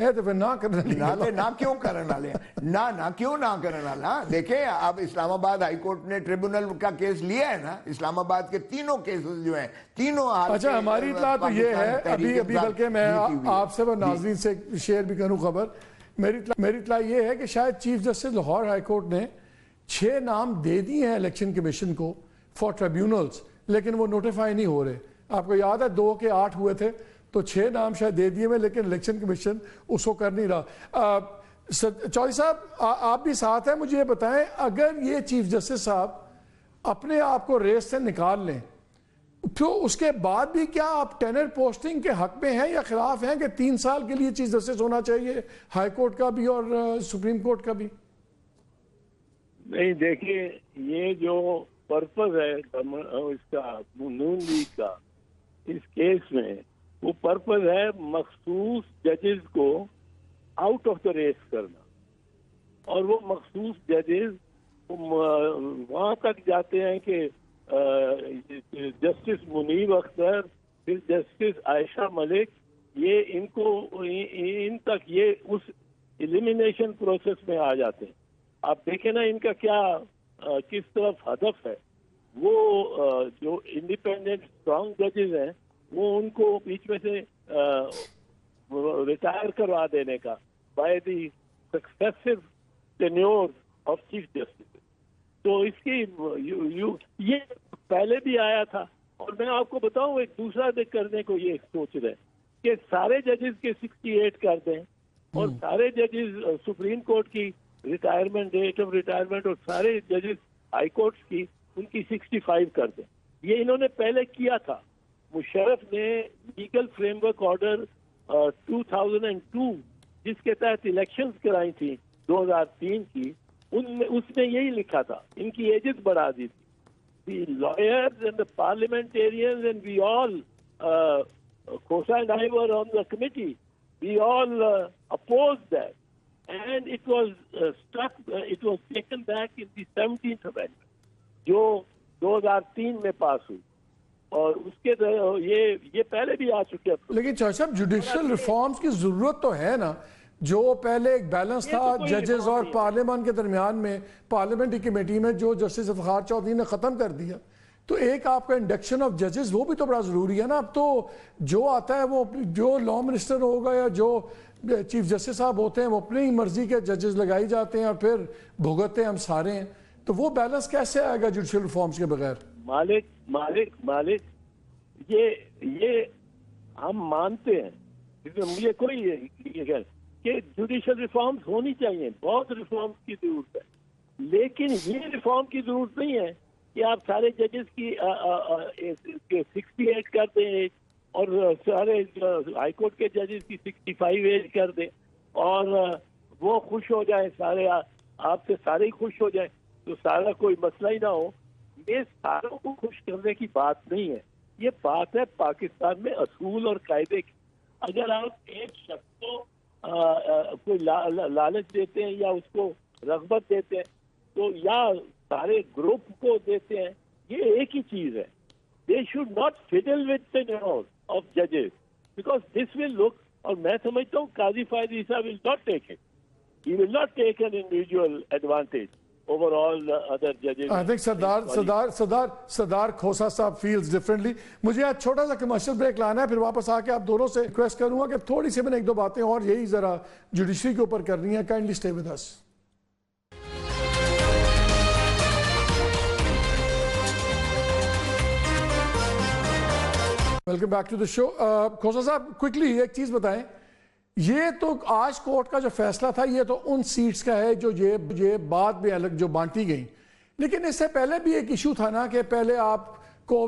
है तो फिर ना करने ना क्यों करने वाले ना क्यों ना करने वाला। देखे अब इस्लामाबाद हाई कोर्ट ने ट्रिब्यूनल का केस लिया है ना, इस्लामाबाद के तीनों केसेस जो हैं तीनों। अच्छा, हमारी इत्तला तो ये है अभी बल्कि मैं आपसे व नाज़रीन से शेयर भी करूं खबर, मेरी इत्तला ये है कि शायद chief justice Lahore high court ने 6 नाम दे दिए हैं इलेक्शन कमीशन को फॉर ट्रिब्यूनल्स, लेकिन वो नोटिफाई नहीं हो रहे। आपको याद है 2 के 8 हुए थे, तो 6 नाम शायद दे दिए हुए, लेकिन इलेक्शन कमीशन उसको कर नहीं रहा। चौधरी साहब आप भी साथ हैं, मुझे ये बताएं, अगर ये चीफ जस्टिस साहब अपने आप को रेस से निकाल लें तो उसके बाद भी क्या आप टेनर पोस्टिंग के हक में हैं या खिलाफ हैं कि 3 साल के लिए चीफ जस्टिस होना चाहिए हाई कोर्ट का भी और सुप्रीम कोर्ट का भी? नहीं, देखिए ये जो पर्पस है इसका नून लीग का इस केस में, वो पर्पस है मखसूस जजेस को आउट ऑफ द रेस करना, और वो मखसूस जजेस वहां तक जाते हैं कि जस्टिस मुनीब अख्तर, फिर जस्टिस आयशा मलिक, ये इन तक ये उस एलिमिनेशन प्रोसेस में आ जाते हैं। आप देखें ना इनका क्या किस तरफ हदफ है। वो जो इंडिपेंडेंट स्ट्रॉन्ग जजेस हैं वो उनको बीच में से रिटायर करवा देने का by the successive tenure of chief justice. तो इसकी ये पहले भी आया था, और मैं आपको बताऊं एक दूसरा करने को ये सोच रहे कि सारे जजेस के 68 कर दें और सारे जजेस सुप्रीम कोर्ट की रिटायरमेंट, डेट ऑफ रिटायरमेंट, और सारे जजेस हाई कोर्ट की उनकी 65 कर दें। ये इन्होंने पहले किया था। मुशर्रफ ने लीगल फ्रेमवर्क ऑर्डर 2002 जिसके तहत इलेक्शंस कराई थी 2003 की, उनमें उसने यही लिखा था, इनकी एजेस बढ़ा दी थी। The lawyers and the parliamentarians and we all, Khosa and I were on the committee, we all opposed that, and it was it was taken back in the 17th Amendment जो 2003 में पास हुई, और उसके ये पहले भी आ चुके हैं। लेकिन चौधरी साहब जुडिशियल रिफॉर्म्स की जरूरत तो है ना, जो पहले एक बैलेंस था जजेस और पार्लियामेंट के दरमियान में, पार्लियामेंट्री कमेटी में जो जस्टिस इफ्तिखार चौधरी ने ख़त्म कर दिया, तो एक आपका इंडक्शन ऑफ जजेस वो भी तो बड़ा ज़रूरी है ना। अब तो जो आता है वो जो लॉ मिनिस्टर होगा या जो चीफ जस्टिस साहब होते हैं वो अपनी ही मर्जी के जजेस लगाई जाते हैं और फिर भुगतते हैं हम सारे हैं, तो वो बैलेंस कैसे आएगा जुडिशियल रिफॉर्म्स के बगैर? मालिक ये हम मानते हैं, मुझे कोई ये कि जुडिशियल रिफॉर्म्स होनी चाहिए, बहुत रिफॉर्म्स की जरूरत है, लेकिन ये रिफॉर्म की जरूरत नहीं है कि आप सारे जजेस की 68 कर दें और सारे हाई कोर्ट के जजेस की 65 एज कर दें और वो खुश हो जाए, सारे आपसे सारे ही खुश हो जाए, तो सारा कोई मसला ही ना हो। ये सारों को खुश करने की बात नहीं है, ये बात है पाकिस्तान में असूल और कायदे की। अगर आप एक शख्स को कोई लालच देते हैं या उसको रग़बत देते हैं, तो या सारे ग्रुप को देते हैं, ये एक ही चीज है। They should not fiddle with the norms of जजेस बिकॉज दिस विल लुक, और मैं समझता हूँ Qazi Faez Isa will not take it, he will not take an individual advantage over all the other judges. I think Sardar Khosa sahab feels differently. मुझे आज छोटा सा commercial break लाना है, फिर वापस आके आप दोनों से रिक्वेस्ट करूंगा कि थोड़ी सी मैंने 1-2 बातें और यही जरा जुडिशरी के ऊपर करनी है। Kindly stay with us. Welcome back to the show. Khosa sahab quickly एक चीज बताएं, ये तो आज कोर्ट का जो फैसला था ये तो उन सीट्स का है जो ये बाद में अलग जो बांटी गई, लेकिन इससे पहले भी एक इशू था ना कि पहले आपको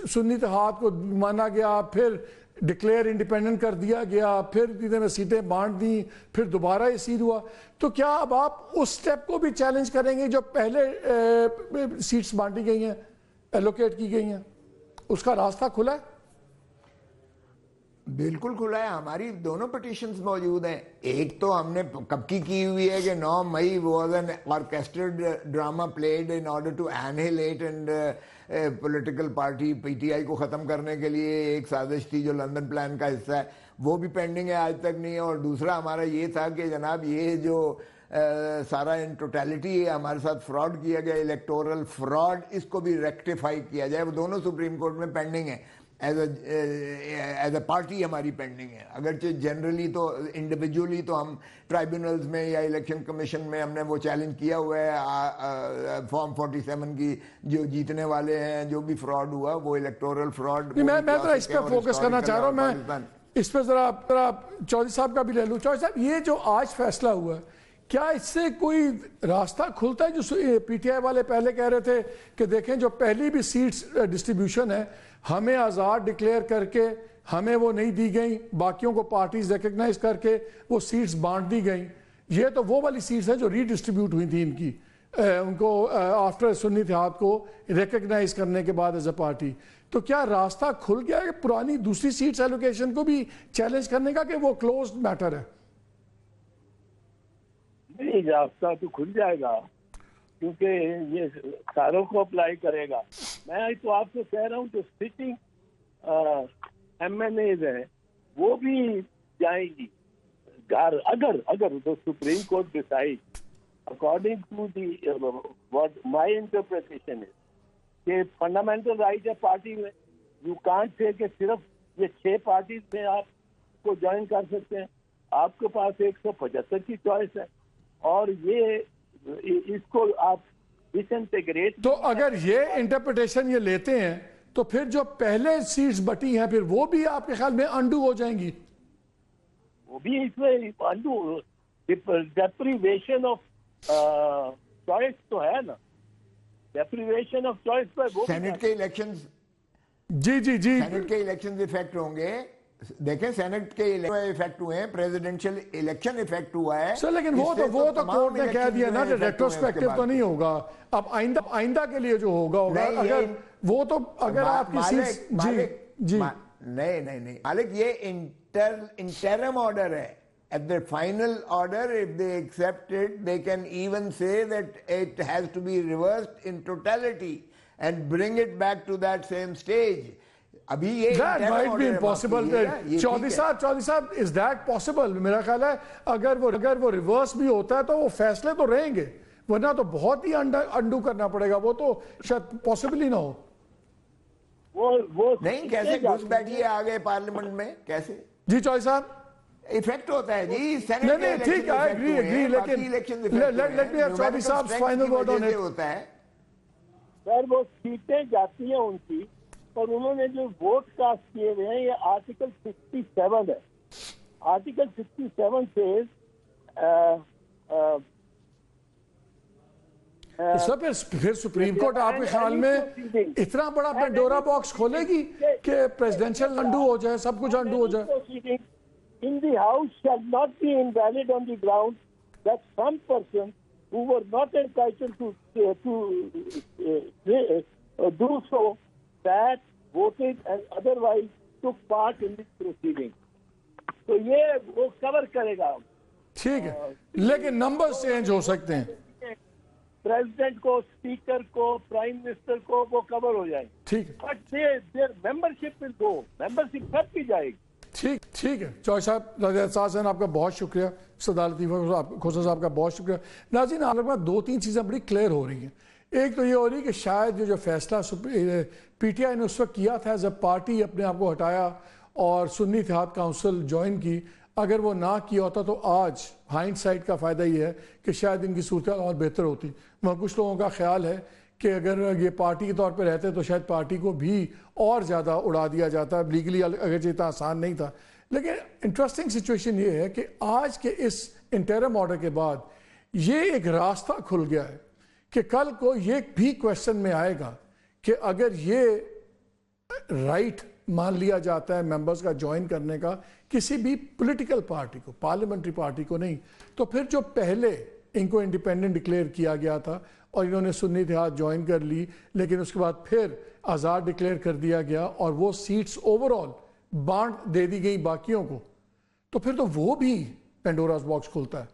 सुन्नी इत्तेहाद को माना गया, फिर डिक्लेयर इंडिपेंडेंट कर दिया गया, फिर इन्होंने सीटें बांट दी, फिर दोबारा ये सीट हुआ। तो क्या अब आप उस स्टेप को भी चैलेंज करेंगे जो पहले सीट्स बांटी गई हैं, एलोकेट की गई हैं, उसका रास्ता खुला है? बिल्कुल खुला है, हमारी दोनों पिटिशंस मौजूद हैं। एक तो हमने कब की हुई है कि 9 May was an orchestrated drama played in order to annihilate and political party PTI को ख़त्म करने के लिए एक साजिश थी जो लंदन प्लान का हिस्सा है। वो भी पेंडिंग है, आज तक नहीं है। और दूसरा हमारा ये था कि जनाब ये जो सारा इन टोटलिटी हमारे साथ फ्रॉड किया गया, इलेक्टोरल फ्रॉड, इसको भी रेक्टिफाई किया जाए। वो दोनों सुप्रीम कोर्ट में पेंडिंग है, एज अ पार्टी हमारी पेंडिंग है। अगरचे जनरली तो इंडिविजुअली तो हम ट्राइब्यूनल्स में या इलेक्शन कमीशन में हमने वो चैलेंज किया हुआ है फॉर्म 47 की, जो जीतने वाले हैं, जो भी फ्रॉड हुआ वो इलेक्टोरल फ्रॉड। मैं तो इस पर फोकस करना चाह रहा हूँ, मैं इस पर जरा चौधरी साहब का भी ले लूँ। चौधरी साहब, ये जो आज फैसला हुआ है, क्या इससे कोई रास्ता खुलता है? जो पीटीआई वाले पहले कह रहे थे कि देखें जो पहली भी सीट्स डिस्ट्रीब्यूशन है हमें आज़ाद डिक्लेयर करके हमें वो नहीं दी गई, बाकियों को पार्टीज रिकग्नाइज करके वो सीट्स बांट दी गई। ये तो वो वाली सीट्स हैं जो रीडिस्ट्रीब्यूट हुई थी इनकी, उनको आफ्टर सुन्नी इत्तेहाद को रिकग्नाइज करने के बाद एज अ पार्टी। तो क्या रास्ता खुल गया है पुरानी दूसरी सीट्स एलोकेशन को भी चैलेंज करने का, कि वो क्लोज्ड मैटर है? नहीं, रास्ता तो खुल जाएगा क्योंकि ये सारों को अप्लाई करेगा। मैं तो आपको कह रहा हूँ जो सिटिंग MNAs है वो भी जाएंगी घर, अगर the Supreme Court decide according to the what my interpretation is कि फंडामेंटल राइट है पार्टी में। यू कांट से कि सिर्फ ये 6 पार्टीज में आपको ज्वाइन कर सकते हैं। आपके पास 175 की चॉइस है और ये इसको आप डिसइंटीग्रेट। तो अगर ये इंटरप्रिटेशन ये लेते हैं तो फिर जो पहले सीट्स बटी हैं फिर वो भी आपके ख्याल में अंडू हो जाएंगी? वो भी इसमें अंडू डेप्रीवेशन ऑफ चॉइस तो है ना, डेप्रीवेशन ऑफ चॉइस पर वो सेनेट के इलेक्शंस, जी सेनेट के इलेक्शंस इफेक्ट होंगे। देखें सेनेट के इफेक्ट हुए हैं, प्रेसिडेंशियल इलेक्शन इफेक्ट हुआ है सर, लेकिन वो तो कोर्ट ने कह दिया ना, रेट्रोस्पेक्टिव तो नहीं होगा। अब आइंदा के लिए जो होगा अगर वो तो अगर आपकी सीट जी नहीं मालिक, ये इंटरम ऑर्डर है। At the final order, if they accept it, they can even say that it has to be reversed in totality and bring it back to that same stage. अभी ये that might be impossible. Chaudhary साहब, is that possible? मेरा ख्याल है अगर वो reverse भी होता है तो वो फैसले तो रहेंगे, वरना तो बहुत ही अंडू करना पड़ेगा। वो तो शायद पॉसिबल ही ना हो। वो नहीं, कैसे घुस बैठिए आ गए पार्लियामेंट में, कैसे? जी चौधरी साहब, इफेक्ट होता है जी। नहीं ठीक है, एग्री लेकिन लेट मी हैव चौधरी साहब फाइनल वर्ड ऑन इट। होता है सर, वो सीटें जाती हैं उनकी, पर उन्होंने जो वोट कास्ट किए हुए हैं ये आर्टिकल 67 है। आर्टिकल 67 से तो फिर सुप्रीम कोर्ट आपके ख्याल में इतना बड़ा पेंडोरा बॉक्स खोलेगी कि प्रेसिडेंशियल अंडू हो जाए, सब कुछ अंडू हो जाए? In the House shall not be invalid on the ground that some person who were not entitled to do so that voted and otherwise took part in this proceeding. तो ये वो cover करेगा। ठीक है, लेकिन numbers change हो सकते हैं। प्रेसिडेंट को, स्पीकर को, प्राइम मिनिस्टर को वो कवर हो जाएंगे। ठीक है, but their membership will go, membership घट भी जाएगी। ठीक है चौधरी साहब, आपका बहुत शुक्रिया। सदालती खोसा साहब का बहुत शुक्रिया। नाज़रीन, आप लोग 2-3 चीज़ें बड़ी क्लियर हो रही हैं। एक तो ये हो रही है कि शायद जो फैसला पीटीआई ने उस वक्त किया था, जब पार्टी अपने आप को हटाया और सुन्नी इत्तेहाद काउंसिल ज्वाइन की, अगर वो ना किया होता तो आज हाइंडसाइट का फ़ायदा ये है कि शायद इनकी सूरत और बेहतर होती। वहाँ कुछ लोगों का ख्याल है कि अगर ये पार्टी के तौर पे रहते तो शायद पार्टी को भी और ज़्यादा उड़ा दिया जाता। लीगली अगर इतना आसान नहीं था। लेकिन इंटरेस्टिंग सिचुएशन ये है कि आज के इस इंटरम ऑर्डर के बाद ये एक रास्ता खुल गया है कि कल को ये भी क्वेश्चन में आएगा कि अगर ये राइट मान लिया जाता है मेंबर्स का ज्वाइन करने का किसी भी पॉलिटिकल पार्टी को, पार्लियामेंट्री पार्टी को नहीं, तो फिर जो पहले इनको इंडिपेंडेंट डिक्लेयर किया गया था और इन्होंने सुन्नी इत्तेहाद ज्वाइन कर ली, लेकिन उसके बाद फिर आज़ाद डिक्लेयर कर दिया गया और वो सीट्स ओवरऑल बांट दे दी गई बाकियों को, तो फिर तो वो भी पेंडोरास बॉक्स खुलता है।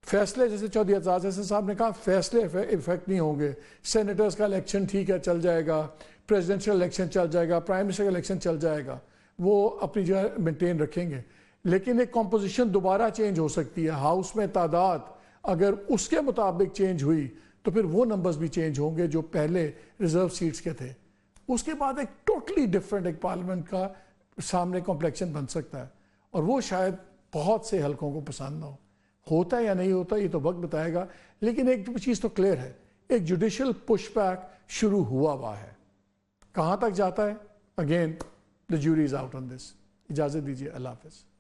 फैसले, जैसे चौधरी एजाज हसन साहब ने कहा, फैसले इफेक्ट नहीं होंगे। सेनेटर्स का इलेक्शन ठीक है चल जाएगा, प्रेसिडेंशियल इलेक्शन चल जाएगा, प्राइम मिनिस्टर का इलेक्शन चल जाएगा, वो अपनी जगह मेंटेन रखेंगे, लेकिन एक कॉम्पोजिशन दोबारा चेंज हो सकती है। हाउस में तादाद अगर उसके मुताबिक चेंज हुई तो फिर वो नंबर्स भी चेंज होंगे जो पहले रिजर्व सीट्स के थे। उसके बाद एक टोटली डिफरेंट एक पार्लियामेंट का सामने कॉम्प्लेक्शन बन सकता है, और वो शायद बहुत से हलकों को पसंद ना हो। होता है या नहीं होता ये तो वक्त बताएगा, लेकिन एक चीज़ तो क्लियर है, एक जुडिशल पुशबैक शुरू हुआ है। कहाँ तक जाता है, again the jury is out on this. इजाज़त दीजिए, अल्लाह हाफ़िज़।